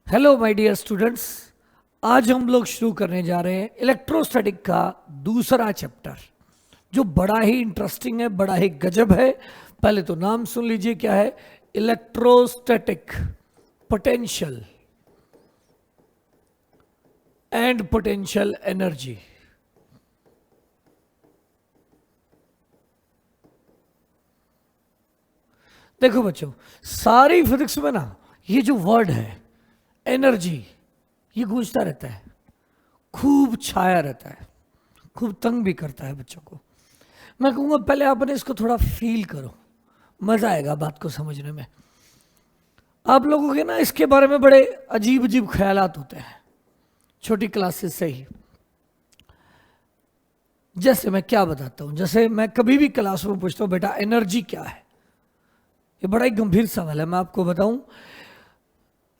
Hello my dear students. आज हम लोग शुरू करने जा रहे हैं इलेक्ट्रोस्टैटिक का दूसरा चैप्टर, जो बड़ा ही इंटरेस्टिंग है, बड़ा ही गजब है। पहले तो नाम सुन लीजिए, क्या है? Electrostatic potential and potential energy. देखो बच्चों, सारी फिजिक्स में ना ये जो वर्ड है एनर्जी, ये गूंजता रहता है, खूब छाया रहता है, खूब तंग भी करता है बच्चों को। मैं कहूँगा पहले आपने इसको थोड़ा फील करो, मज़ा आएगा बात को समझने में। आप लोगों के ना इसके बारे में बड़े अजीब अजीब ख्यालात होते हैं छोटी क्लासेस से ही। जैसे मैं क्या बताता हूँ, जैसे मैं कभी भी क्लास में पूछता हूँ बेटा एनर्जी क्या है, ये बड़ा ही गंभीर सवाल है। मैं आपको बताऊं,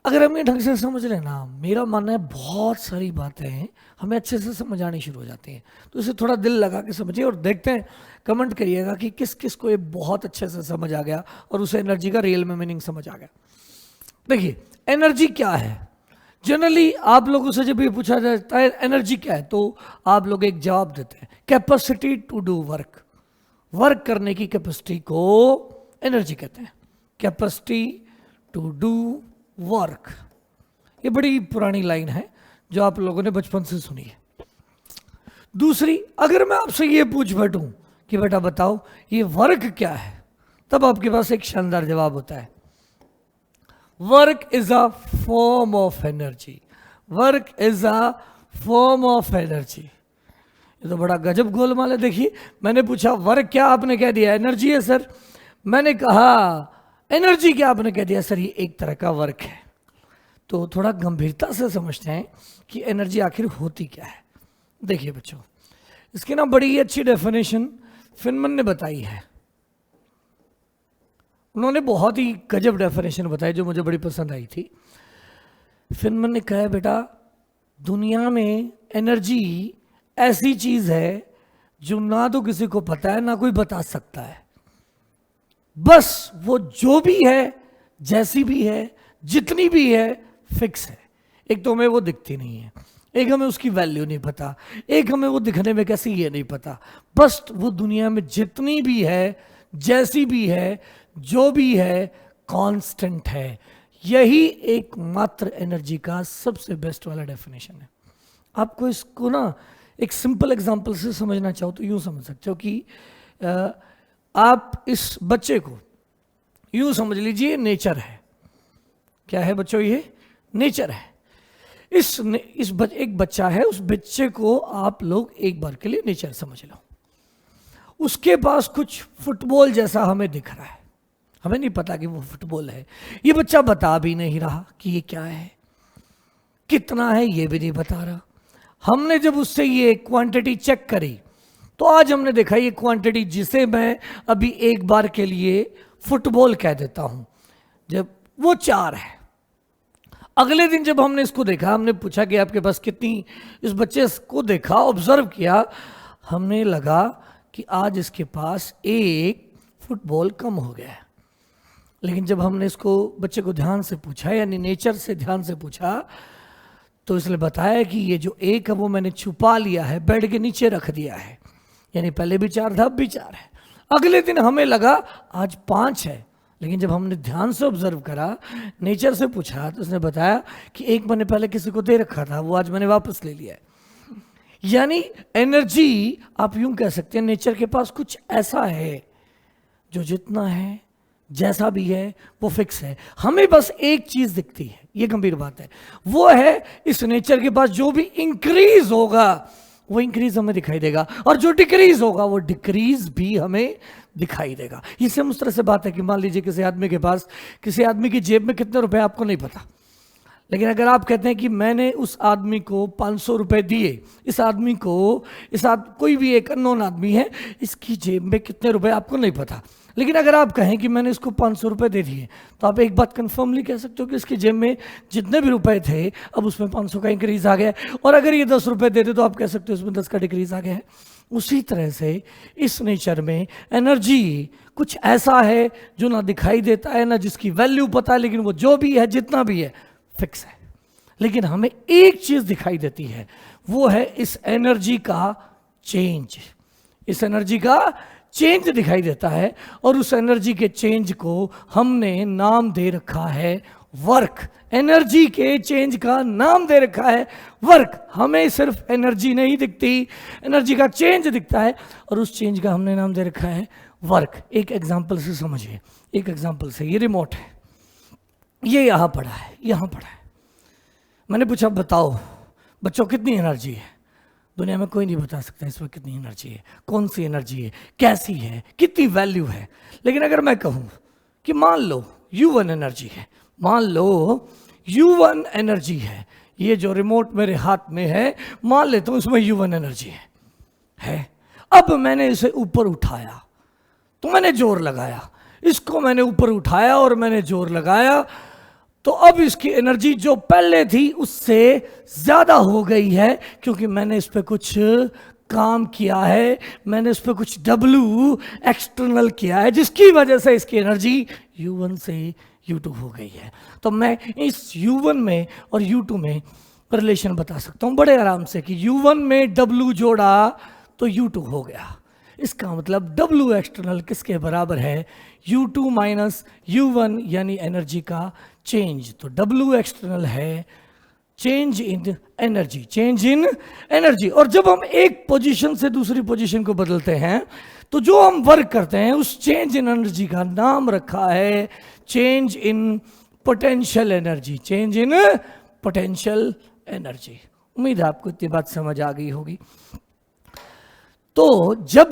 अगर हम ये ढंग से समझ लें ना, मेरा मानना है बहुत सारी बातें हैं हमें अच्छे से समझ आनी शुरू हो जाती हैं। तो इसे थोड़ा दिल लगा के समझिए और देखते हैं, कमेंट करिएगा कि किस किस को ये बहुत अच्छे से समझ आ गया और उसे एनर्जी का रियल में मीनिंग समझ आ गया। देखिए, एनर्जी क्या है। जनरली आप लोगों से जब ये पूछा जाता है एनर्जी क्या है, तो आप लोग एक जवाब देते हैं, capacity to do work. Work करने की कैपेसिटी को एनर्जी कहते हैं, कैपेसिटी टू डू वर्क। ये बड़ी पुरानी लाइन है जो आप लोगों ने बचपन से सुनी है। दूसरी, अगर मैं आपसे ये पूछ बैठूं कि बेटा बताओ ये वर्क क्या है, तब आपके पास एक शानदार जवाब होता है, work is a form of energy. Work is a form of energy. ये तो बड़ा गजब गोलमाल है। देखिए, मैंने पूछा वर्क क्या, आपने कह दिया एनर्जी है सर। मैंने कहा एनर्जी क्या, आपने कह दिया सर ये एक तरह का वर्क है। तो थोड़ा गंभीरता से समझते हैं कि एनर्जी आखिर होती क्या है। देखिए बच्चों, इसकी ना बड़ी अच्छी डेफिनेशन फिनमन ने बताई है। उन्होंने बहुत ही गजब डेफिनेशन बताई जो मुझे बड़ी पसंद आई थी। फिनमन ने कहा बेटा, दुनिया में एनर्जी ऐसी चीज है जो ना तो किसी को पता है ना कोई बता सकता है। बस वो जो भी है, जैसी भी है, जितनी भी है, फिक्स है। एक तो हमें वो दिखती नहीं है, एक हमें उसकी वैल्यू नहीं पता, एक हमें वो दिखने में कैसी ये नहीं पता। बस वो दुनिया में जितनी भी है, जैसी भी है, जो भी है, कांस्टेंट है। यही एकमात्र एनर्जी का सबसे बेस्ट वाला डेफिनेशन है। आपको इसको ना एक सिंपल एग्जांपल से समझना चाहो तो यूं समझ सकते हो कि आप इस बच्चे को यूं समझ लीजिए नेचर है। क्या है बच्चों? ये नेचर है। एक बच्चा है, उस बच्चे को आप लोग एक बार के लिए नेचर समझ लो। उसके पास कुछ फुटबॉल जैसा हमें दिख रहा है, हमें नहीं पता कि वो फुटबॉल है। ये बच्चा बता भी नहीं रहा कि ये क्या है, कितना है ये भी नहीं बता रहा। हमने जब उससे ये क्वांटिटी चेक करी तो आज हमने देखा ये क्वांटिटी, जिसे मैं अभी एक बार के लिए फुटबॉल कह देता हूं, जब वो 4 है। अगले दिन जब हमने इसको देखा, हमने पूछा कि आपके पास कितनी, इस बच्चे को देखा, ऑब्जर्व किया, हमने लगा कि आज इसके पास एक फुटबॉल कम हो गया है। लेकिन जब हमने इसको बच्चे को ध्यान से पूछा, यानी नेचर से ध्यान से पूछा, तो इसने बताया कि ये जो एक है वो मैंने छुपा लिया है, बेड के नीचे रख दिया है। यानी पहले भी 4 था, अब भी 4 है। अगले दिन हमें लगा आज 5 है, लेकिन जब हमने ध्यान से ऑब्जर्व करा, नेचर से पूछा, तो उसने बताया कि एक मैंने पहले किसी को दे रखा था, वो आज मैंने वापस ले लिया है। यानी एनर्जी आप यूं कह सकते हैं, नेचर के पास कुछ ऐसा है जो जितना है, जैसा भी है, वो फिक्स है। हमें बस एक चीज दिखती है, ये गंभीर बात है, वो है इस नेचर के पास जो भी इंक्रीज होगा वो इंक्रीज हमें दिखाई देगा, और जो डिक्रीज होगा वो डिक्रीज भी हमें दिखाई देगा। ये सेम उस तरह से बात है कि मान लीजिए किसी आदमी के पास, किसी आदमी की जेब में कितने रुपए आपको नहीं पता, लेकिन अगर आप कहते हैं कि मैंने उस आदमी को 500 रुपए दिए, इस आदमी को, कोई भी एक अननोन आदमी है, इसकी जेब में कितने रुपए आपको नहीं पता, लेकिन अगर आप कहें कि मैंने इसको 500 रुपए दे दिए, तो आप एक बात कंफर्मली कह सकते हो कि इसकी जेब में जितने भी रुपए थे, अब उसमें 500 का इंक्रीज आ गया। और अगर ये 10 रुपए देते तो आप कह सकते हो उसमें 10 का डिक्रीज आ गया है। उसी तरह से इस नेचर में एनर्जी कुछ ऐसा है जो ना दिखाई देता है, ना जिसकी वैल्यू पता है, लेकिन वो जो भी है, जितना भी है, फिक्स है। लेकिन हमें एक चीज दिखाई देती है, वो है इस एनर्जी का चेंज। इस एनर्जी का चेंज दिखाई देता है और उस एनर्जी के चेंज को हमने नाम दे रखा है वर्क। एनर्जी के चेंज का नाम दे रखा है वर्क। हमें सिर्फ एनर्जी नहीं दिखती, एनर्जी का चेंज दिखता है और उस चेंज का हमने नाम दे रखा है वर्क। एक एग्जांपल से समझिए, एक एग्जांपल से। ये रिमोट है, ये यहां पड़ा है, यहां पड़ा है। मैंने पूछा बताओ बच्चों कितनी एनर्जी है? दुनिया में कोई नहीं बता सकता इसमें कितनी एनर्जी है, कौन सी एनर्जी है, कैसी है, कितनी वैल्यू है। लेकिन अगर मैं कहूं कि मान लो U1 एनर्जी है, मान लो U1 एनर्जी है, ये जो रिमोट मेरे हाथ में है मान लेता हूं इसमें U1 एनर्जी है। अब मैंने इसे ऊपर उठाया तो मैंने जोर लगाया, इसको मैंने ऊपर उठाया और मैंने जोर लगाया, तो अब इसकी एनर्जी जो पहले थी उससे ज्यादा हो गई है, क्योंकि मैंने इस पर कुछ काम किया है, मैंने इस पर कुछ W एक्सटर्नल किया है, जिसकी वजह से इसकी एनर्जी U1 से U2 हो गई है। तो मैं इस U1 में और U2 में रिलेशन बता सकता हूं बड़े आराम से कि U1 में W जोड़ा तो U2 हो गया। इसका मतलब W एक्सटर्नल किसके बराबर है? U2 माइनस U1, यानी एनर्जी का चेंज। तो W एक्सटर्नल है change in energy, change in energy. और जब हम एक पोजीशन से दूसरी पोजीशन को बदलते हैं तो जो हम वर्क करते हैं उस चेंज इन एनर्जी का नाम रखा है change in potential energy, change in potential energy. उम्मीद है आपको इतनी बात समझ आ गई होगी। तो जब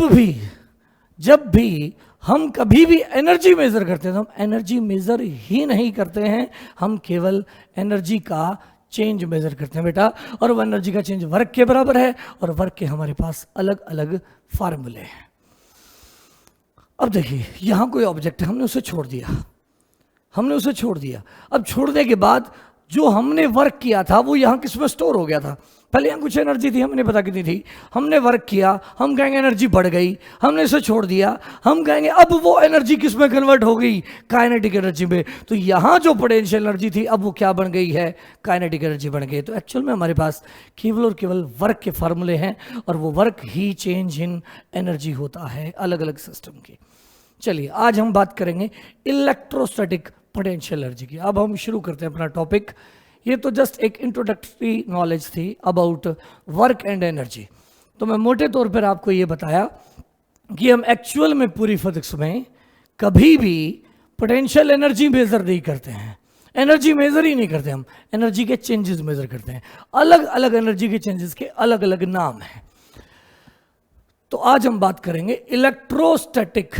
भी हम कभी भी एनर्जी मेजर करते हैं तो हम एनर्जी मेजर ही नहीं करते हैं, हम केवल एनर्जी का चेंज मेजर करते हैं बेटा। और वो एनर्जी का चेंज वर्क के बराबर है और वर्क के हमारे पास अलग अलग फार्मूले हैं। अब देखिए यहां कोई ऑब्जेक्ट है, हमने उसे छोड़ दिया, हमने उसे छोड़ दिया। अब छोड़ने के बाद जो हमने वर्क किया था वो यहां किसमें स्टोर हो गया था? पहले यहाँ कुछ एनर्जी थी, हमने पता कितनी थी, हमने वर्क किया, हम कहेंगे एनर्जी बढ़ गई, हमने इसे छोड़ दिया, हम कहेंगे अब वो एनर्जी किस में कन्वर्ट हो गई? काइनेटिक एनर्जी में। तो यहाँ जो पोटेंशियल एनर्जी थी अब वो क्या बन गई है? काइनेटिक एनर्जी बन गई। तो एक्चुअल में हमारे पास केवल और केवल वर्क के फार्मूले हैं और वो work he change in energy होता है अलग अलग सिस्टम की। चलिए आज हम बात करेंगे इलेक्ट्रोस्टैटिक पोटेंशियल एनर्जी की। अब हम शुरू करते हैं अपना टॉपिक। ये तो जस्ट एक इंट्रोडक्टरी नॉलेज थी अबाउट वर्क एंड एनर्जी। तो मैं मोटे तौर पर आपको ये बताया कि हम एक्चुअल में पूरी फिजिक्स में कभी भी पोटेंशियल एनर्जी मेजर नहीं करते हैं, एनर्जी मेजर ही नहीं करते, हम एनर्जी के चेंजेस मेजर करते हैं। अलग अलग एनर्जी के चेंजेस के अलग अलग नाम हैं। तो आज हम बात करेंगे इलेक्ट्रोस्टैटिक।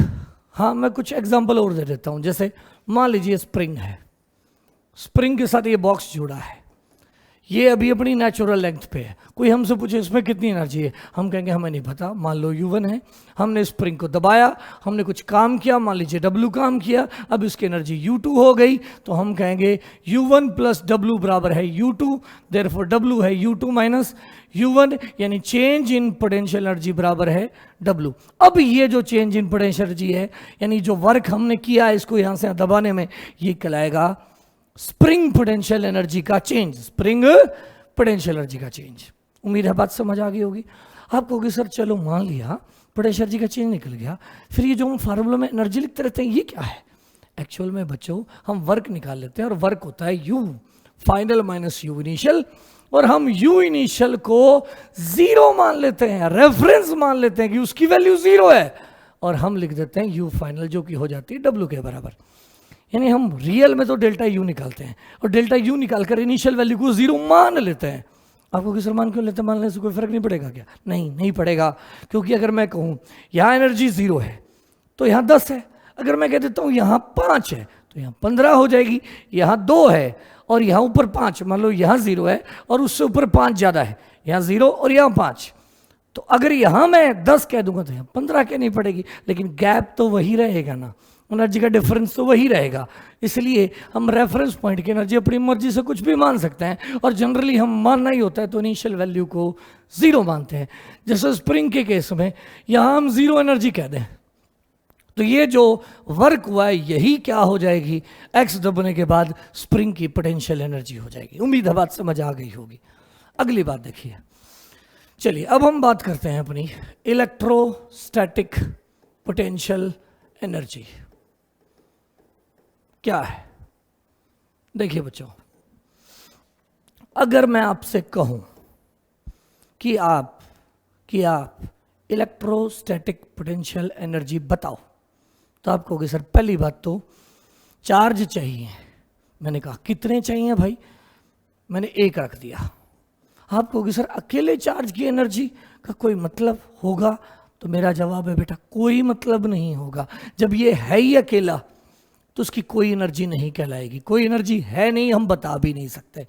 हाँ, मैं कुछ एग्जांपल और दे देता हूं। जैसे मान लीजिए स्प्रिंग है, स्प्रिंग के साथ ये बॉक्स जुड़ा है, ये अभी अपनी नेचुरल लेंथ पे है। कोई हमसे पूछे इसमें कितनी एनर्जी है, हम कहेंगे हमें नहीं पता। मान लो U1 है, हमने स्प्रिंग को दबाया, हमने कुछ काम किया, मान लीजिए W काम किया, अब इसकी एनर्जी U2 हो गई, तो हम कहेंगे U1 प्लस W बराबर है U2, देयरफॉर W है U2 माइनस U1, यानी चेंज इन पोटेंशियल एनर्जी बराबर है W। अब ये जो चेंज इन पोटेंशियल एनर्जी है, यानी जो वर्क हमने किया है इसको यहां से दबाने में, ये कहलाएगा स्प्रिंग पोटेंशियल एनर्जी का चेंज, स्प्रिंग पोटेंशियल एनर्जी का चेंज। उम्मीद है बात समझ आ गई होगी। आप कहोगे सर चलो मान लिया पोटेंशियल एनर्जी का चेंज निकल गया, फिर ये जो हम फार्मूला में एनर्जी लिखते रहते हैं ये क्या है? एक्चुअल में बच्चों हम वर्क निकाल लेते हैं और वर्क होता है U final minus U initial, और हम U इनिशियल को 0 मान लेते हैं, रेफरेंस मान लेते हैं कि उसकी वैल्यू 0 है, और हम लिख देते हैं U फाइनल जो कि हो जाती है W के बराबर। यानी हम रियल में तो डेल्टा U निकालते हैं और डेल्टा U निकालकर इनिशियल वैल्यू को 0 मान लेते हैं। आपको किस मान क्यों लेते हैं? मान लेने से कोई फर्क नहीं पड़ेगा क्या? नहीं पड़ेगा, क्योंकि अगर मैं कहूँ यहाँ एनर्जी 0 है तो यहाँ 10 है, अगर मैं कह देता हूँ यहाँ 5 है तो यहाँ 15 हो जाएगी, यहाँ 2 है और यहाँ ऊपर 5, मान लो यहाँ 0 है और उससे ऊपर 5 ज़्यादा है, यहाँ 0 और यहाँ 5, तो अगर यहाँ मैं 10 कह दूंगा तो यहाँ 15 कहनी पड़ेगी, लेकिन गैप तो वही रहेगा ना, एनर्जी का डिफरेंस तो वही रहेगा। इसलिए हम रेफरेंस पॉइंट की एनर्जी अपनी मर्जी से कुछ भी मान सकते हैं, और जनरली हम मानना ही होता है तो इनिशियल वैल्यू को 0 मानते हैं। जैसे स्प्रिंग के केस में यहाँ हम 0 एनर्जी कह दें तो ये जो वर्क हुआ है यही क्या हो जाएगी, एक्स दबने के बाद स्प्रिंग की पोटेंशियल एनर्जी हो जाएगी। उम्मीद है बात समझ आ गई होगी। अगली बात देखिए, चलिए अब हम बात करते हैं अपनी इलेक्ट्रोस्टैटिक पोटेंशियल एनर्जी क्या है। देखिए बच्चों, अगर मैं आपसे कहूं कि आप इलेक्ट्रोस्टैटिक पोटेंशियल एनर्जी बताओ, तो आप कहोगे सर पहली बात तो चार्ज चाहिए। मैंने कहा कितने चाहिए भाई, मैंने एक रख दिया। आप कहोगे सर अकेले चार्ज की एनर्जी का कोई मतलब होगा, तो मेरा जवाब है बेटा कोई मतलब नहीं होगा। जब ये है ही अकेला तो उसकी कोई एनर्जी नहीं कहलाएगी, कोई एनर्जी है नहीं, हम बता भी नहीं सकते।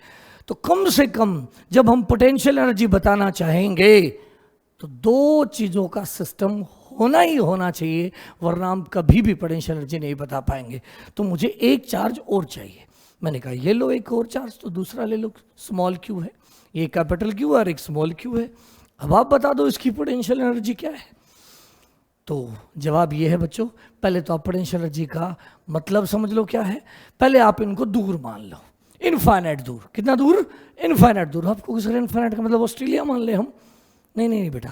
तो कम से कम जब हम पोटेंशियल एनर्जी बताना चाहेंगे तो दो चीज़ों का सिस्टम होना ही होना चाहिए, वरना हम कभी भी पोटेंशियल एनर्जी नहीं बता पाएंगे। तो मुझे एक चार्ज और चाहिए। मैंने कहा ये लो एक और चार्ज, तो दूसरा ले लो, स्मॉल क्यू है, ये कैपिटल क्यू और एक स्मॉल क्यू है। अब आप बता दो इसकी पोटेंशियल एनर्जी क्या है। तो जवाब ये है बच्चों, पहले तो आप पोटेंशियल एनर्जी का मतलब समझ लो क्या है। पहले आप इनको दूर मान लो, इनफाइनाइट दूर। कितना दूर? इनफाइनाइट दूर। आपको सर इनफाइनाइट का मतलब ऑस्ट्रेलिया मान ले हम? नहीं बेटा,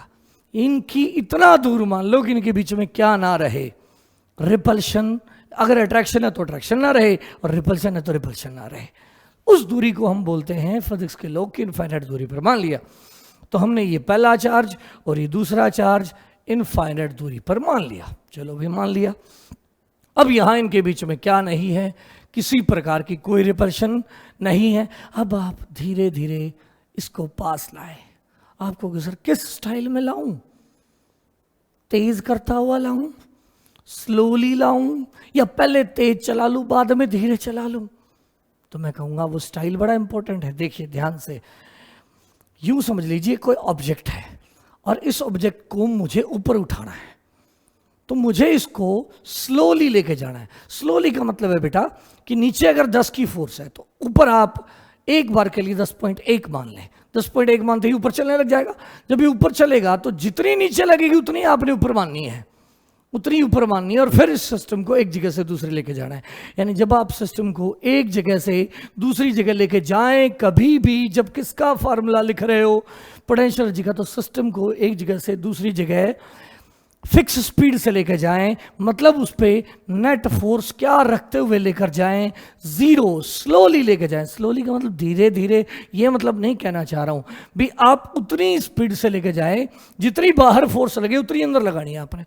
इनकी इतना दूर मान लो कि इनके बीच में क्या ना रहे, रिपल्शन। अगर अट्रैक्शन है तो अट्रैक्शन ना रहे, और रिपल्शन है तो रिपल्शन ना रहे। उस दूरी को हम बोलते हैं फिजिक्स के लोग कि इनफाइनाइट दूरी पर मान लिया। तो हमने ये पहला चार्ज और ये दूसरा चार्ज इनफाइनाइट दूरी पर मान लिया। चलो भी मान लिया। अब यहां इनके बीच में क्या नहीं है, किसी प्रकार की कोई रिपल्शन नहीं है। अब आप धीरे धीरे इसको पास लाए। आपको सर किस स्टाइल में लाऊं, तेज करता हुआ लाऊं, स्लोली लाऊं, या पहले तेज चला लूं बाद में धीरे चला लूं? तो मैं कहूंगा वो स्टाइल बड़ा इंपॉर्टेंट है। देखिए ध्यान से, यूं समझ लीजिए कोई ऑब्जेक्ट है और इस ऑब्जेक्ट को मुझे ऊपर उठाना है, तो मुझे इसको स्लोली लेके जाना है। स्लोली का मतलब है बेटा कि नीचे अगर 10 की फोर्स है तो ऊपर आप एक बार के लिए 10.1 मान लें। 10.1 मानते ही ऊपर चलने लग जाएगा। जब ये ऊपर चलेगा तो जितनी नीचे लगेगी उतनी आपने ऊपर माननी है, उतनी ऊपर माननी है, और फिर इस सिस्टम को एक जगह से दूसरी लेके जाना है। यानी जब आप सिस्टम को एक जगह से दूसरी जगह लेके जाएं, कभी भी जब किसका फार्मूला लिख रहे हो, पोटेंशियल एनर्जी का, तो सिस्टम को एक जगह से दूसरी जगह फिक्स स्पीड से लेकर जाएं, मतलब उस पर नेट फोर्स क्या रखते हुए लेकर जाएं, जीरो। स्लोली लेकर जाएं। स्लोली का मतलब धीरे धीरे, ये मतलब नहीं कहना चाह रहा हूं भी आप उतनी स्पीड से लेकर जाएं जितनी बाहर फोर्स लगे उतनी अंदर लगानी है आपने।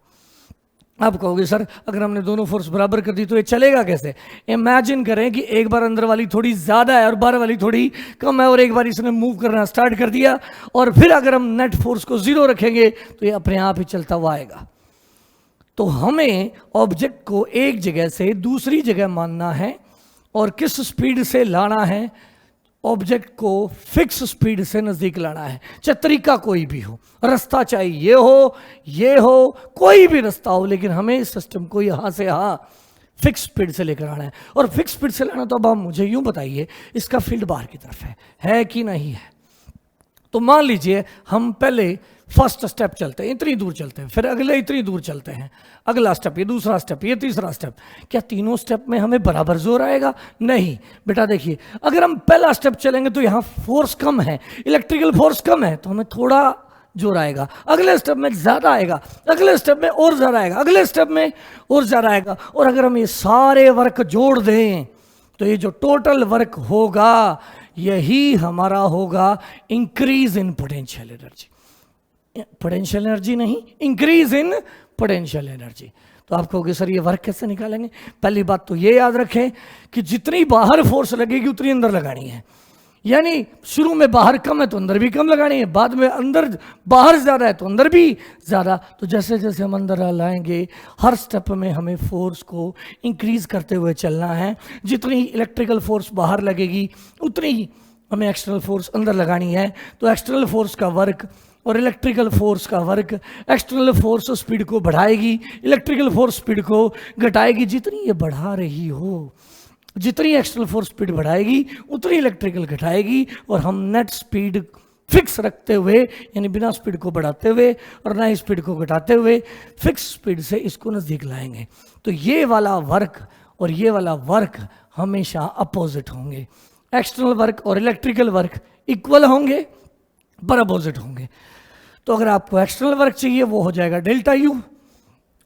आप कहोगे सर अगर हमने दोनों फोर्स बराबर कर दी तो ये चलेगा कैसे? इमेजिन करें कि एक बार अंदर वाली थोड़ी ज़्यादा है और बाहर वाली थोड़ी कम है, और एक बार इसने मूव करना स्टार्ट कर दिया, और फिर अगर हम नेट फोर्स को जीरो रखेंगे तो ये अपने आप ही चलता हुआ आएगा। तो हमें ऑब्जेक्ट को एक जगह से दूसरी जगह मानना है, और किस स्पीड से लाना है? ऑब्जेक्ट को फिक्स स्पीड से नजदीक लाना है। चाहे तरीका कोई भी हो, रास्ता चाहे ये हो, कोई भी रास्ता हो, लेकिन हमें इस सिस्टम को यहां से यहां फिक्स स्पीड से लेकर आना है। और फिक्स स्पीड से लाना, तो अब आप मुझे यूं बताइए इसका फील्ड बाहर की तरफ है कि नहीं है? तो मान लीजिए हम पहले फर्स्ट स्टेप चलते हैं, इतनी दूर चलते हैं, फिर अगले इतनी दूर चलते हैं, अगला स्टेप, ये दूसरा स्टेप, ये तीसरा स्टेप। क्या तीनों स्टेप में हमें बराबर जोर आएगा? नहीं बेटा। देखिए अगर हम पहला स्टेप चलेंगे तो यहाँ फोर्स कम है, इलेक्ट्रिकल फोर्स कम है, तो हमें थोड़ा जोर आएगा। अगले स्टेप में ज्यादा आएगा, अगले स्टेप में और ज्यादा आएगा, अगले स्टेप में और ज्यादा आएगा। और अगर हम ये सारे वर्क जोड़ दें तो ये जो टोटल वर्क होगा यही हमारा होगा increase in potential energy. Potential energy नहीं, इंक्रीज इन पोटेंशियल एनर्जी। तो आप कहोगे सर ये वर्क कैसे निकालेंगे? पहली बात तो ये याद रखें कि जितनी बाहर फोर्स लगेगी उतनी अंदर लगानी है। यानी शुरू में बाहर कम है तो अंदर भी कम लगानी है, बाद में अंदर बाहर ज़्यादा है तो अंदर भी ज़्यादा। तो जैसे जैसे हम अंदर लाएंगे हर स्टेप में हमें फोर्स को इंक्रीज करते हुए चलना है। जितनी इलेक्ट्रिकल फोर्स बाहर लगेगी उतनी ही हमें एक्सटर्नल फोर्स अंदर लगानी है। तो एक्सटर्नल फोर्स का वर्क और इलेक्ट्रिकल फोर्स का वर्क, एक्सटर्नल फोर्स स्पीड को बढ़ाएगी, इलेक्ट्रिकल फोर्स स्पीड को घटाएगी। जितनी ये बढ़ा रही हो, जितनी एक्सटर्नल फोर्स स्पीड बढ़ाएगी उतनी इलेक्ट्रिकल घटाएगी, और हम नेट स्पीड फिक्स रखते हुए, यानी बिना स्पीड को बढ़ाते हुए और ना ही स्पीड को घटाते हुए फिक्स स्पीड से इसको नज़दीक लाएंगे। तो ये वाला वर्क और ये वाला वर्क हमेशा अपोजिट होंगे। एक्सटर्नल वर्क और इलेक्ट्रिकल वर्क इक्वल होंगे पर अपोजिट होंगे। तो अगर आपको एक्सटर्नल वर्क चाहिए वो हो जाएगा डेल्टा यू,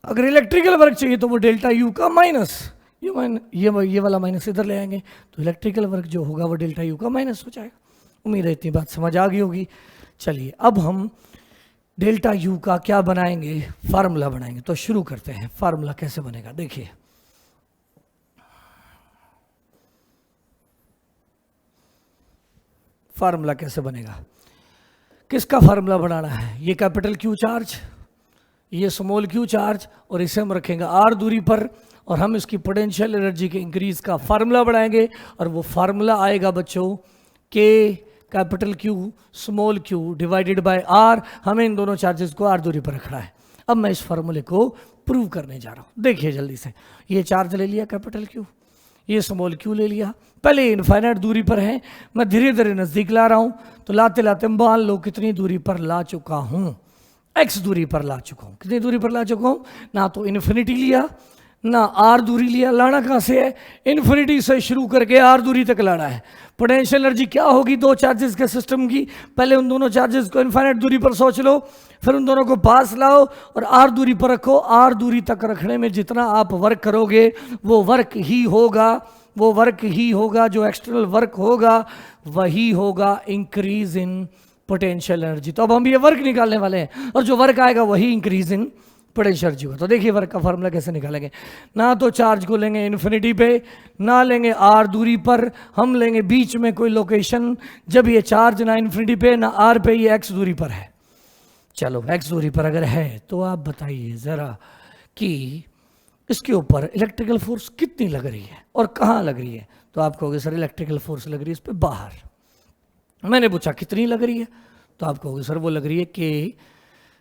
अगर इलेक्ट्रिकल वर्क चाहिए तो वो डेल्टा यू का माइनस, ये वाला माइनस इधर ले आएंगे, तो इलेक्ट्रिकल वर्क जो होगा वो डेल्टा यू का माइनस हो जाएगा। उम्मीद है इतनी बात समझ आ गई होगी। चलिए अब हम डेल्टा यू का क्या बनाएंगे, फार्मूला बनाएंगे। तो शुरू करते हैं। फार्मूला कैसे बनेगा देखिए, फार्मूला कैसे बनेगा, किसका फार्मूला बनाना है, ये कैपिटल क्यू चार्ज, ये स्मॉल क्यू चार्ज, और इसे हम रखेंगे आर दूरी पर, और हम इसकी पोटेंशियल एनर्जी के इंक्रीज का फार्मूला बनाएंगे। और वो फार्मूला आएगा बच्चों के capital Q small Q divided by R. हमें इन दोनों चार्जेस को आर दूरी पर रखना है। अब मैं इस फार्मूले को प्रूव करने जा रहा हूँ। देखिए जल्दी से, ये चार्ज ले लिया कैपिटल क्यू, ये स्मॉल क्यू ले लिया, पहले इनफाइनाइट दूरी पर है, मैं धीरे धीरे नज़दीक ला रहा हूँ। तो लाते लाते मान लो कितनी दूरी पर ला चुका हूँ, एक्स दूरी पर ला चुका हूँ। कितनी दूरी पर ला चुका हूँ, ना तो इन्फिनिटी लिया ना आर दूरी लिया। लाना कहाँ से है, इन्फिनिटी से शुरू करके आर दूरी तक लाना है। पोटेंशियल एनर्जी क्या होगी दो चार्जेस के सिस्टम की, पहले उन दोनों चार्जेस को इनफाइनाइट दूरी पर सोच लो, फिर उन दोनों को पास लाओ और आर दूरी पर रखो। आर दूरी तक रखने में जितना आप वर्क करोगे वो वर्क ही होगा, वो वर्क ही होगा, जो एक्सटर्नल वर्क होगा वही होगा इंक्रीज इन पोटेंशियल एनर्जी। तो अब हम ये वर्क निकालने वाले हैं और जो वर्क आएगा वही इंक्रीज इन पोटेंशियल एनर्जी होगा। तो देखिए वर्क का फार्मूला कैसे निकालेंगे, ना तो चार्ज को लेंगे इन्फिनिटी पे, ना लेंगे आर दूरी पर, हम लेंगे बीच में कोई लोकेशन जब ये चार्ज ना इन्फिनिटी पे ना आर पे, ये एक्स दूरी पर है। चलो एक्स दूरी पर अगर है तो आप बताइए ज़रा कि इसके ऊपर इलेक्ट्रिकल फोर्स कितनी लग रही है और कहाँ लग रही है। तो आप कहोगे सर इलेक्ट्रिकल फोर्स लग रही है इस पर बाहर। मैंने पूछा कितनी लग रही है, तो आप कहोगे सर वो लग रही है के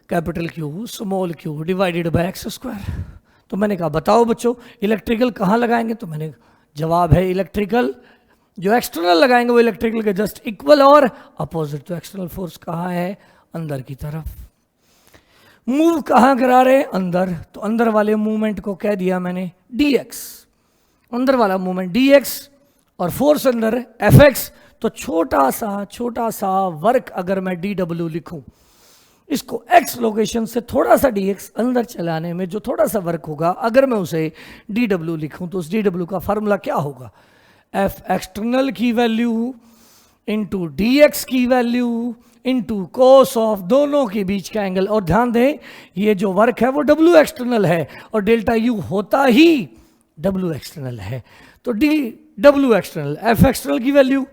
capital Q small Q divided bye x square. तो मैंने कहा बताओ बच्चों इलेक्ट्रिकल कहाँ लगाएंगे, तो मैंने जवाब है इलेक्ट्रिकल जो एक्सटर्नल लगाएंगे वो इलेक्ट्रिकल के जस्ट इक्वल और अपोजिट। तो एक्सटर्नल फोर्स कहाँ है, अंदर की तरफ। मूव कहाँ करा रहे, अंदर, तो अंदर वाले मूवमेंट को कह दिया मैंने dx, अंदर वाला मूवमेंट dx और फोर्स अंदर fx। तो छोटा सा वर्क अगर मैं dw लिखूं, इसको x लोकेशन से थोड़ा सा dx अंदर चलाने में जो थोड़ा सा वर्क होगा अगर मैं उसे dw लिखूं तो उस dw का फार्मूला क्या होगा, f एक्सटर्नल की वैल्यू इंटू dx की वैल्यू इंटू कोस ऑफ दोनों के बीच का एंगल। और ध्यान दें ये जो वर्क है वो W एक्सटर्नल है और डेल्टा U होता ही W एक्सटर्नल है। तो W एक्सटर्नल F एक्सटर्नल की वैल्यू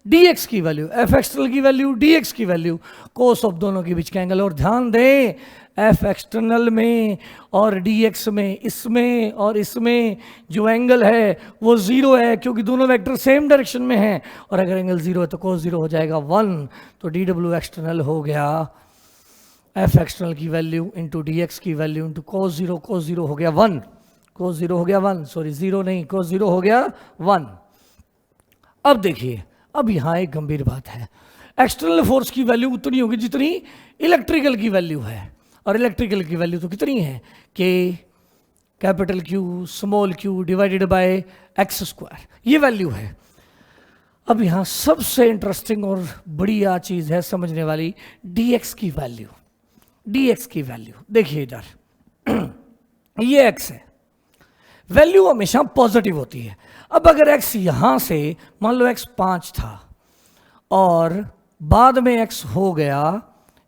dx की वैल्यू F एक्सटर्नल की वैल्यू dx की वैल्यू कोस ऑफ दोनों के बीच का एंगल। और ध्यान दें F एक्सटर्नल में और dx में, इसमें और इसमें जो एंगल है वो 0 है क्योंकि दोनों वेक्टर सेम डायरेक्शन में हैं। और अगर एंगल 0 है तो cos 0 हो जाएगा 1। तो dw एक्सटर्नल हो गया F एक्सटर्नल की वैल्यू इंटू dx की वैल्यू इंटू cos 0 हो गया 1, cos 0 हो गया 1, सॉरी 0 नहीं cos 0 हो गया 1। अब देखिए अब यहाँ एक गंभीर बात है, एक्सटर्नल फोर्स की वैल्यू उतनी होगी जितनी इलेक्ट्रिकल की वैल्यू है। और इलेक्ट्रिकल की वैल्यू तो कितनी है कि capital Q small Q divided bye x square, ये वैल्यू है। अब यहाँ सबसे इंटरेस्टिंग और बढ़िया चीज़ है समझने वाली, dx की वैल्यू। dx की वैल्यू देखिए इधर ये x है, वैल्यू हमेशा पॉजिटिव होती है। अब अगर x यहाँ से मान लो x 5 था और बाद में x हो गया,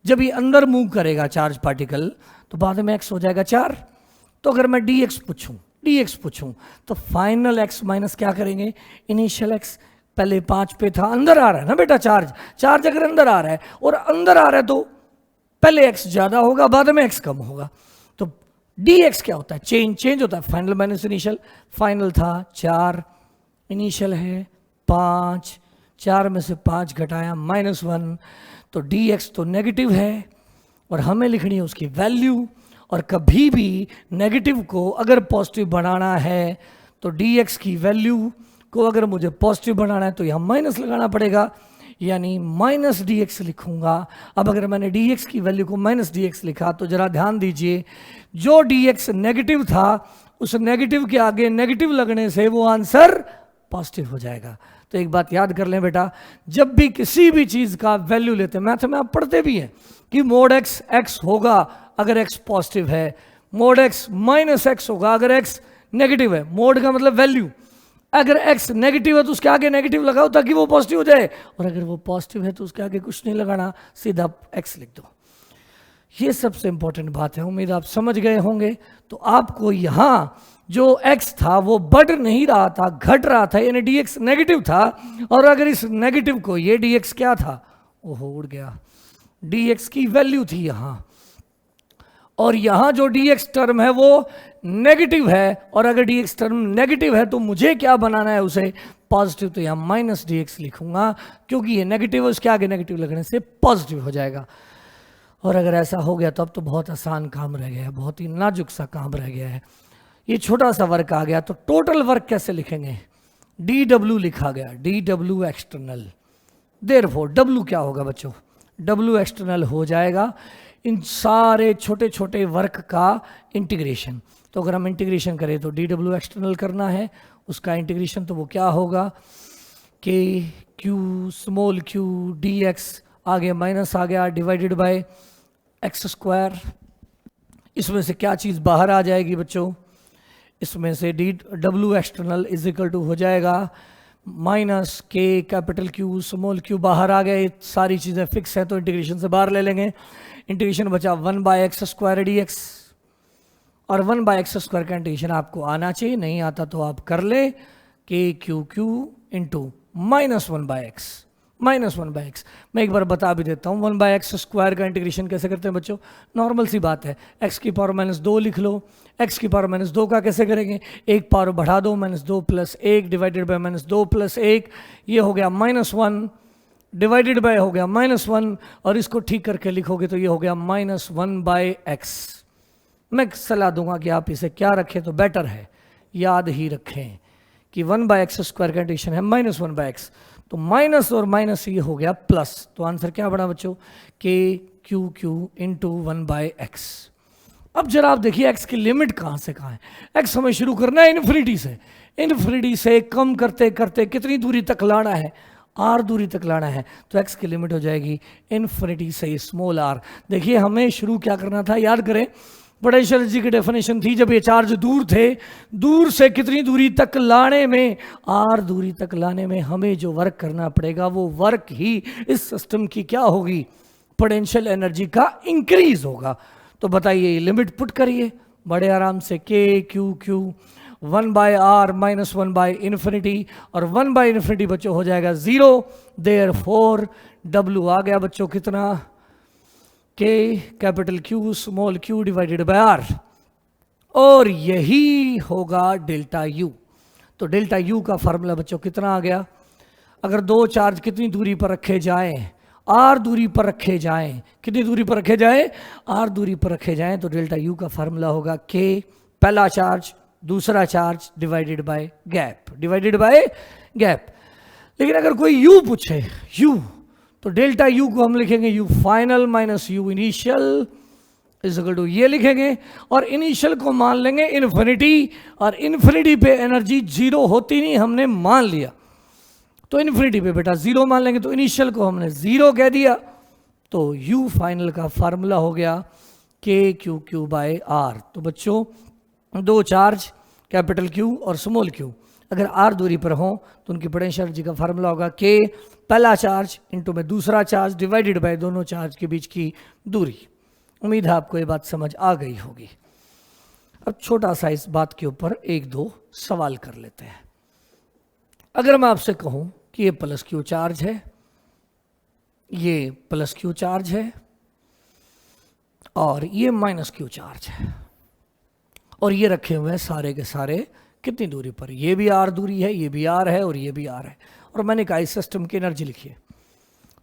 जब ये अंदर मूव करेगा चार्ज पार्टिकल तो बाद में x हो जाएगा 4। तो अगर मैं dx पूछूं तो फाइनल x माइनस क्या करेंगे, इनिशियल x। पहले 5 पे था, अंदर आ रहा है ना बेटा चार्ज अगर अंदर आ रहा है और अंदर आ रहा है तो पहले x ज्यादा होगा बाद में x कम होगा। तो dx क्या होता है, चेंज होता है, फाइनल माइनस इनिशियल। फाइनल था 4, इनिशियल है 5, 4 में से 5 घटाया -1। तो dx तो नेगेटिव है और हमें लिखनी है उसकी वैल्यू। और कभी भी नेगेटिव को अगर पॉजिटिव बनाना है तो dx की वैल्यू को अगर मुझे पॉजिटिव बनाना है तो यहाँ माइनस लगाना पड़ेगा, यानी माइनस डी एक्स लिखूंगा। अब अगर मैंने डी एक्स की वैल्यू को माइनस डी एक्स लिखा तो जरा ध्यान दीजिए, जो डी एक्स नेगेटिव था उस नेगेटिव के आगे नेगेटिव लगने से वो आंसर पॉजिटिव हो जाएगा। तो एक बात याद कर लें बेटा, जब भी किसी भी चीज का वैल्यू लेते हैं, मैथ में आप पढ़ते भी हैं कि मोड एक्स एक्स होगा अगर एक्स पॉजिटिव है, मोड एक्स माइनस एक्स होगा अगर एक्स नेगेटिव है। मोड का मतलब वैल्यू, अगर x नेगेटिव है तो उसके आगे नेगेटिव लगाओ ताकि वो पॉजिटिव हो जाए, और अगर वो पॉजिटिव है तो उसके आगे कुछ नहीं लगाना, सीधा x लिख दो। ये सबसे इंपॉर्टेंट बात है, उम्मीद आप समझ गए होंगे। तो आपको यहाँ जो x था वो बढ़ नहीं रहा था, घट रहा था, यानी dx नेगेटिव था, और अगर इस नेगेटिव को, ये dx क्या था, ओहो उड़ गया, dx की वैल्यू थी यहाँ, और यहां जो dx टर्म है वो नेगेटिव है, और अगर dx टर्म नेगेटिव है तो मुझे क्या बनाना है, उसे पॉजिटिव। तो यहां माइनस dx लिखूंगा क्योंकि ये नेगेटिव है, उसके आगे नेगेटिव लगने से पॉजिटिव हो जाएगा। और अगर ऐसा हो गया तो अब तो बहुत आसान काम रह गया है, बहुत ही नाजुक सा काम रह गया है। ये छोटा सा वर्क आ गया, तो टोटल वर्क कैसे लिखेंगे, dw लिखा गया, dw एक्सटर्नल, देयरफॉर w क्या होगा बच्चों, w एक्सटर्नल हो जाएगा इन सारे छोटे छोटे वर्क का इंटीग्रेशन। तो अगर हम इंटीग्रेशन करें तो dw एक्सटर्नल करना है, उसका इंटीग्रेशन तो वो क्या होगा, k q small q dx, आगे माइनस आ गया, डिवाइडेड बाय एक्स स्क्वायर। इसमें से क्या चीज़ बाहर आ जाएगी बच्चों, इसमें से dw external is equal to हो जाएगा minus k capital Q small q, बाहर आ गए, सारी चीज़ें फिक्स है तो इंटीग्रेशन से बाहर ले लेंगे। इंटीग्रेशन बचा 1/x² dx, और 1/x² का इंटीग्रेशन आपको आना चाहिए, नहीं आता तो आप कर ले, k q q into -1/x, -1/x। मैं एक बार बता भी देता हूँ 1/x² का इंटीग्रेशन कैसे करते हैं बच्चों, नॉर्मल सी बात है, x की पावर -2 लिख लो। x की पावर -2 का कैसे करेंगे, एक पावर बढ़ा दो, -2 + 1 डिवाइडेड बाय -2 + 1, ये हो गया -1 डिवाइडेड बाय हो गया -1, और इसको ठीक करके लिखोगे तो ये हो गया -1/x। मैं सलाह दूंगा कि आप इसे क्या रखें तो बेटर है, याद ही रखें कि 1/x² का इंटीग्रेशन है -1/x, तो माइनस और माइनस ये हो गया प्लस, तो आंसर क्या बना बच्चों, k q q into 1/x। अब जरा आप देखिए x की लिमिट कहाँ से कहाँ है, x हमें शुरू करना है इन्फिनिटी से, इन्फिनिटी से कम करते करते कितनी दूरी तक लाना है, r दूरी तक लाना है, तो x की लिमिट हो जाएगी इन्फिनिटी से स्मॉल r। देखिए हमें शुरू क्या करना था, याद करें पोटेंशियल एनर्जी की डेफिनेशन थी, जब ये चार्ज दूर थे, दूर से कितनी दूरी तक लाने में, r दूरी तक लाने में हमें जो वर्क करना पड़ेगा वो वर्क ही इस सिस्टम की क्या होगी, पोटेंशियल एनर्जी का इंक्रीज होगा। तो बताइए लिमिट पुट करिए बड़े आराम से, k q q 1/r -1/∞, और 1/∞ बच्चों हो जाएगा 0, देयरफॉर w आ गया बच्चों कितना, k capital Q small q divided by r, और यही होगा डेल्टा U। तो डेल्टा U का फार्मूला बच्चों कितना आ गया, अगर दो चार्ज कितनी दूरी पर रखे जाएं, r दूरी पर रखे जाएं, कितनी दूरी पर रखे जाएं, r दूरी पर रखे जाएं, तो डेल्टा U का फार्मूला होगा k पहला चार्ज दूसरा charge divided bye gap, divided by gap. लेकिन अगर कोई U पूछे, U, तो डेल्टा U को हम लिखेंगे U final minus U initial is equal to, ये लिखेंगे, और इनिशियल को मान लेंगे इन्फिनिटी, और इन्फिनिटी पे एनर्जी 0 होती नहीं, हमने मान लिया, तो इन्फिनिटी पे बेटा 0 मान लेंगे, तो इनिशियल को हमने 0 कह दिया, तो U फाइनल का फार्मूला हो गया k q q by r। तो बच्चों दो चार्ज कैपिटल Q और स्मॉल q अगर r दूरी पर हो तो उनकी पोटेंशियल एनर्जी का फार्मूला होगा k पहला चार्ज इंटू में दूसरा चार्ज डिवाइडेड बाय दोनों चार्ज के बीच की दूरी। उम्मीद है आपको ये बात समझ आ गई होगी। अब छोटा सा इस बात के ऊपर एक दो सवाल कर लेते हैं। अगर मैं आपसे कहूं कि ये प्लस क्यू चार्ज है, ये प्लस क्यू चार्ज है, और ये माइनस क्यू चार्ज है, और ये रखे हुए हैं सारे के सारे कितनी दूरी पर, ये भी आर दूरी है, ये भी आर है, और ये भी आर है, और मैंने कहा इस सिस्टम की एनर्जी लिखिए।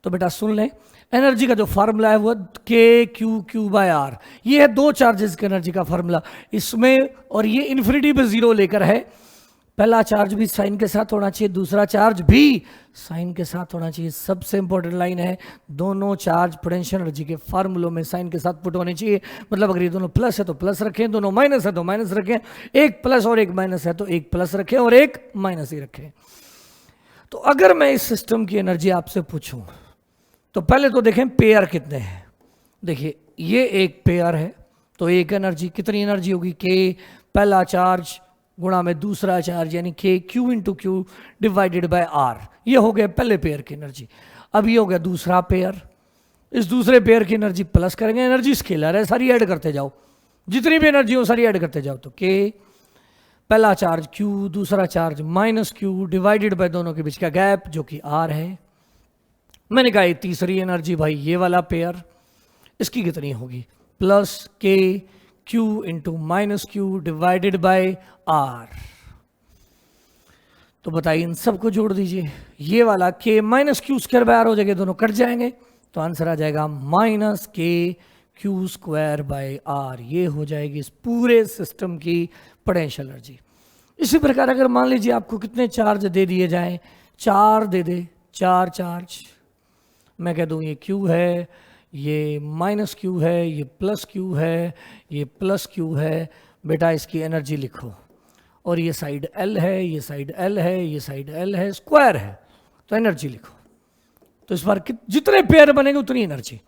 तो बेटा सुन लें, एनर्जी का जो फार्मूला है वो के क्यू क्यू बाय आर, ये है दो चार्जेस की एनर्जी का फार्मूला इसमें, और ये इन्फिनिटी पे 0 लेकर है, पहला चार्ज भी साइन के साथ होना चाहिए, दूसरा चार्ज भी साइन के साथ होना चाहिए। सबसे इंपॉर्टेंट लाइन है, दोनों चार्ज पोटेंशियल एनर्जी के फार्मूलों में साइन के साथ पुट होने चाहिए। मतलब अगर ये दोनों प्लस है तो प्लस रखें, दोनों माइनस है तो माइनस रखें, एक प्लस और एक माइनस है तो एक प्लस रखें और एक माइनस ही रखें। तो अगर मैं इस सिस्टम की एनर्जी आपसे पूछूं तो पहले तो देखें पेयर कितने हैं। देखिए ये एक पेयर है तो एक एनर्जी, कितनी एनर्जी होगी, के पहला चार्ज गुणा में दूसरा चार्ज यानी K Q into Q divided by R. ये हो गया पहले पेयर की एनर्जी। अब ये हो गया दूसरा पेयर, इस दूसरे पेयर की एनर्जी प्लस करेंगे, एनर्जी स्केलर है, सारी ऐड करते जाओ, जितनी भी एनर्जी हो सारी ऐड करते जाओ। तो के पहला चार्ज क्यू, दूसरा charge minus Q divided by दोनों के बीच का गैप जो कि आर है। मैंने कहा ये तीसरी एनर्जी भाई, ये वाला पेयर, इसकी कितनी होगी, plus K Q into minus Q divided by R. तो बताइए इन सबको जोड़ दीजिए, ये वाला K minus Q square by R हो जाएगा, दोनों कट जाएंगे तो आंसर आ जाएगा माइनस के क्यू स्क्वायर बाय आर। ये हो जाएगी इस पूरे सिस्टम की पोटेंशियल एनर्जी। इसी प्रकार अगर मान लीजिए आपको कितने चार्ज दे दिए जाएं, 4 दे दे, 4 चार्ज, मैं कह दूं ये क्यू है, ये माइनस क्यू है, ये प्लस क्यू है, ये प्लस क्यू है, बेटा इसकी एनर्जी लिखो, और ये साइड एल है, ये साइड एल है, ये साइड एल है, स्क्वायर है, तो एनर्जी लिखो। तो इस बार जितने पेयर बनेंगे उतनी एनर्जी,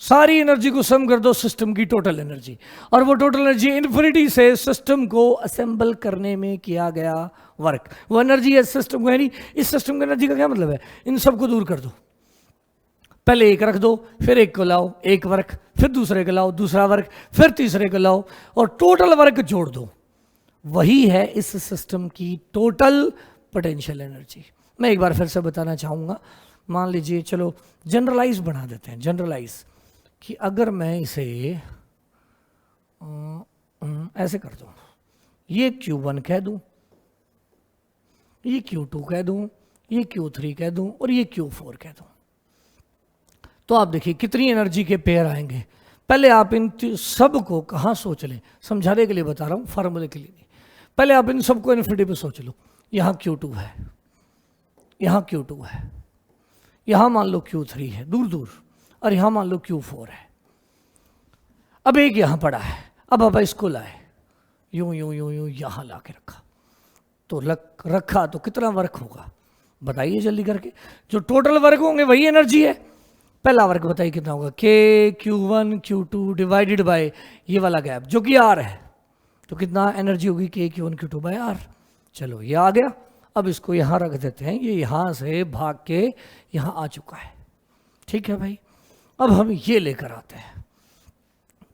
सारी एनर्जी को सम कर दो सिस्टम की टोटल एनर्जी, और वो टोटल एनर्जी इन्फिनिटी से सिस्टम को असेंबल करने में किया गया वर्क, वो एनर्जी है सिस्टम को। यानी इस सिस्टम की एनर्जी का क्या मतलब है, इन सबको दूर कर दो, पहले एक रख दो, फिर एक को लाओ, एक वर्क, फिर दूसरे को लाओ, दूसरा वर्क, फिर तीसरे को लाओ, और टोटल वर्क जोड़ दो। वही है इस सिस्टम की टोटल पोटेंशियल एनर्जी। मैं एक बार फिर से बताना चाहूँगा, मान लीजिए चलो जनरलाइज बना देते हैं, जनरलाइज कि अगर मैं इसे ऐसे कर दूँ, ये Q1 कह दूँ, ये Q2 कह दूँ, ये Q3 कह दूँ और ये Q4 कह दूँ, तो आप देखिए कितनी एनर्जी के पेयर आएंगे। पहले आप इन सब को कहाँ सोच लें, समझाने के लिए बता रहा हूँ, फार्मूले के लिए नहीं। पहले आप इन सबको इन्फिनिटी पे सोच लो, यहाँ Q2 है, यहाँ Q2 है, यहाँ मान लो Q3 है दूर दूर, और यहाँ मान लो Q4 है। अब एक यहाँ पड़ा है, अब आप इसको लाए, यूं यूं यूं यूं यहाँ ला के रखा, तो रखा तो कितना वर्क होगा बताइए जल्दी करके। जो टोटल वर्क होंगे वही एनर्जी है। पहला वर्क बताइए कितना होगा, के Q1 Q2 डिवाइडेड बाय ये वाला गैप जो कि R है, तो कितना एनर्जी होगी, के Q1 Q2 बाय R। चलो ये आ गया, अब इसको यहाँ रख देते हैं, ये यहाँ से भाग के यहाँ आ चुका है, ठीक है भाई। अब हम ये लेकर आते हैं,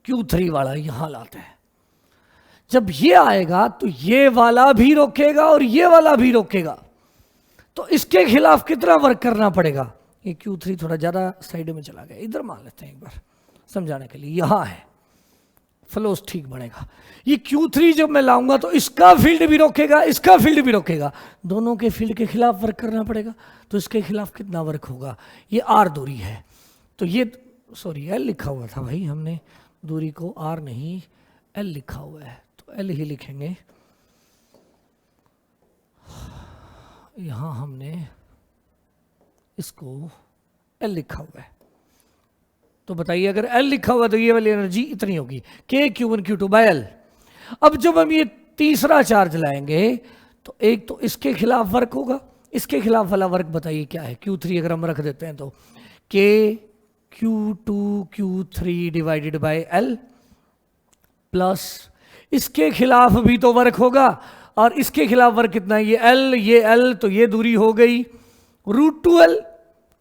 Q3 वाला यहाँ लाते हैं। जब ये आएगा तो ये वाला भी रोकेगा और ये वाला भी रोकेगा, तो इसके खिलाफ कितना वर्क करना पड़ेगा। ये Q3 थोड़ा ज़्यादा साइड में चला गया, इधर मान लेते हैं एक बार समझाने के लिए, यहाँ है, फ्लोस ठीक बनेगा। ये Q3 जब मैं लाऊंगा तो इसका फील्ड भी रोकेगा, इसका फील्ड भी रोकेगा, दोनों के फील्ड के खिलाफ वर्क करना पड़ेगा, तो इसके खिलाफ कितना वर्क होगा। ये R दूरी है, तो ये सॉरी L लिखा हुआ था भाई, हमने दूरी को R नहीं L लिखा हुआ है, तो L ही लिखेंगे। यहाँ हमने इसको L लिखा हुआ है, तो बताइए अगर L लिखा हुआ तो ये वाली एनर्जी इतनी होगी, के Q1 Q2 बाय L। अब जब हम ये तीसरा चार्ज लाएंगे तो एक तो इसके खिलाफ वर्क होगा, इसके खिलाफ वाला वर्क बताइए क्या है, Q3 अगर हम रख देते हैं तो के Q2 Q3 divided by L, plus इसके खिलाफ भी तो वर्क होगा, और इसके खिलाफ वर्क कितना है, ये L, तो ये दूरी हो गई √2L,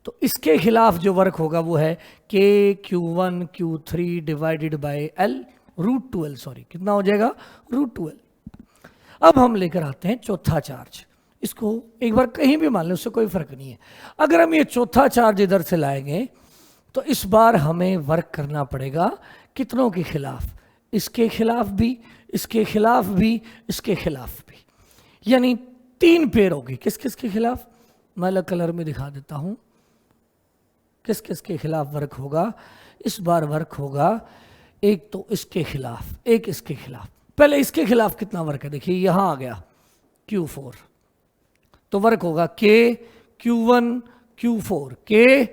तो इसके खिलाफ जो वर्क होगा वो है के Q1 Q3 divided by L √2L, sorry कितना हो जाएगा √2L। अब हम लेकर आते हैं चौथा चार्ज, इसको एक बार कहीं भी मान लें उससे कोई फर्क नहीं है। अगर हम ये चौथा चार्ज इधर से लाएंगे तो इस बार हमें वर्क करना पड़ेगा कितनों के खिलाफ, इसके खिलाफ भी, इसके खिलाफ भी, इसके खिलाफ भी, यानी 3 पेयर होगी। किस किस के खिलाफ, मैं अलग कलर में दिखा देता हूं किस किस के खिलाफ वर्क होगा। इस बार वर्क होगा एक तो इसके खिलाफ, एक इसके खिलाफ। पहले इसके खिलाफ कितना वर्क है, देखिए यहां आ गया Q4, तो वर्क होगा K Q1 Q4, K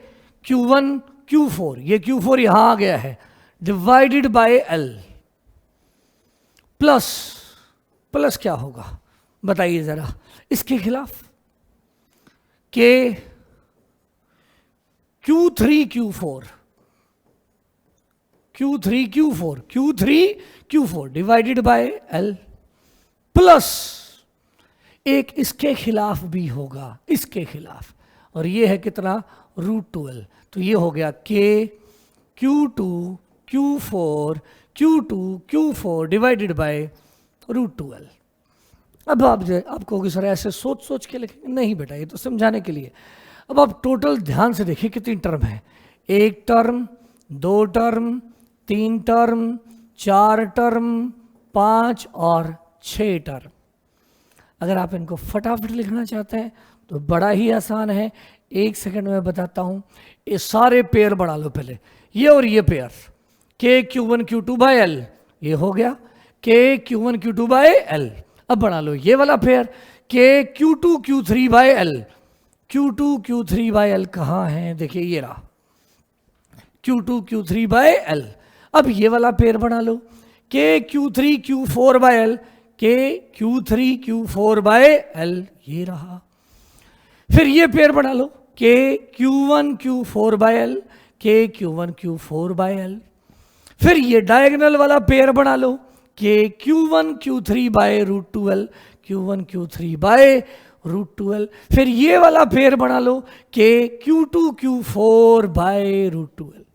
Q1 Q4, ये Q4 यहां आ गया है, डिवाइडेड बाय L, प्लस क्या होगा बताइए जरा इसके खिलाफ, K Q3 Q4, Q3 Q4, Q3 Q4 divided by L, plus एक इसके खिलाफ भी होगा, इसके खिलाफ, और ये है कितना, √12, तो ये हो गया K Q2 Q4 Q2 Q4 divided by √12। अब आप कहोगे सर ऐसे सोच सोच के लिखेंगे, नहीं बेटा ये तो समझाने के लिए। अब आप टोटल ध्यान से देखिए कितनी टर्म है, 1 टर्म, 2 टर्म, 3 टर्म, 4 टर्म, 5 और 6 टर्म। अगर आप इनको फटाफट लिखना चाहते हैं तो बड़ा ही आसान है, 1 सेकंड में बताता हूं। ये सारे पेयर बढ़ा लो पहले, ये और ये pair, K Q1 Q2 bye L, ये हो गया K Q1 Q2 bye L। अब बढ़ा लो ये वाला pair K Q2 Q3 by L, Q2 Q3 by L कहाँ है, देखिए ये रहा Q2 Q3 बाय L। अब ये वाला पेयर बना लो K Q3 Q4 by L, K Q3 Q4 by L, ये रहा। फिर ये पेयर बना लो K Q1 Q4 by L, K Q1 Q4 by L। फिर ये डायगोनल वाला पेयर बना लो K Q1 Q3 bye √12, Q1 Q3 bye √12। फिर ये वाला पेयर बना लो K Q2 Q4 बाय √12।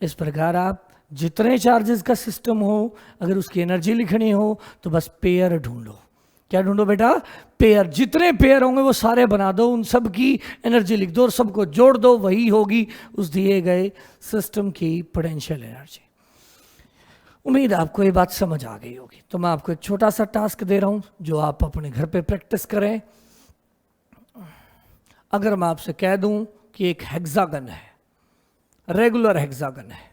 इस प्रकार आप जितने चार्जेस का सिस्टम हो, अगर उसकी एनर्जी लिखनी हो तो बस पेयर ढूंढो। क्या ढूंढो बेटा, पेयर, जितने पेयर होंगे वो सारे बना दो, उन सब की एनर्जी लिख दो और सबको जोड़ दो, वही होगी उस दिए गए सिस्टम की पोटेंशियल एनर्जी। उम्मीद आपको ये बात समझ आ गई होगी। तो मैं आपको एक छोटा सा टास्क दे रहा हूं जो आप अपने घर पे प्रैक्टिस करें। अगर मैं आपसे कह दूं कि एक हेक्सागन है, रेगुलर हेक्सागन है,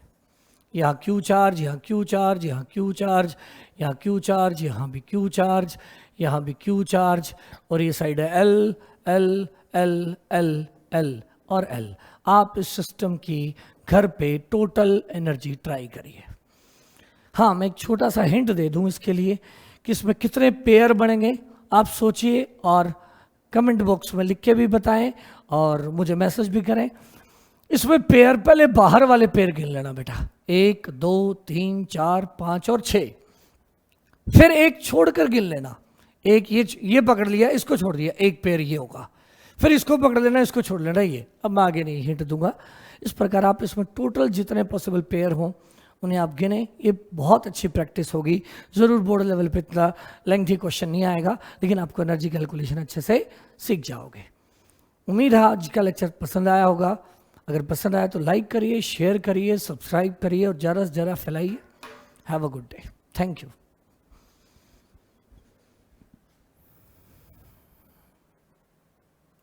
यहाँ Q चार्ज, यहाँ Q चार्ज, यहाँ Q चार्ज, यहाँ Q चार्ज, यहाँ भी Q चार्ज, यहाँ भी Q चार्ज, और ये साइड है L L L L L और L। आप इस सिस्टम की घर पे टोटल एनर्जी ट्राई करिए। हाँ, मैं एक छोटा सा हिंट दे दूं इसके लिए कि इसमें कितने पेयर बनेंगे, आप सोचिए और कमेंट बॉक्स में लिख के भी बताएं और मुझे मैसेज भी करें। इसमें पेयर पहले बाहर वाले पेयर गिन लेना बेटा, 1 2 3 4 5 और 6। फिर एक छोड़कर गिन लेना, एक ये पकड़ लिया, इसको छोड़ दिया, एक पेयर ये होगा, फिर इसको पकड़ लेना, इसको छोड़ लेना ये। अब मैं आगे नहीं हिंट दूंगा। इस प्रकार आप इसमें टोटल जितने पॉसिबल पेयर हों उन्हें आप गिने। ये बहुत अच्छी प्रैक्टिस होगी। ज़रूर बोर्ड लेवल पे इतना लेंथी क्वेश्चन नहीं आएगा, लेकिन आपको एनर्जी कैलकुलेशन अच्छे से सीख जाओगे। उम्मीद है आज का लेक्चर पसंद आया होगा। अगर पसंद आया तो लाइक करिए, शेयर करिए, सब्सक्राइब करिए और ज़्यादा से ज़्यादा फैलाइए। Have a good day. Thank you.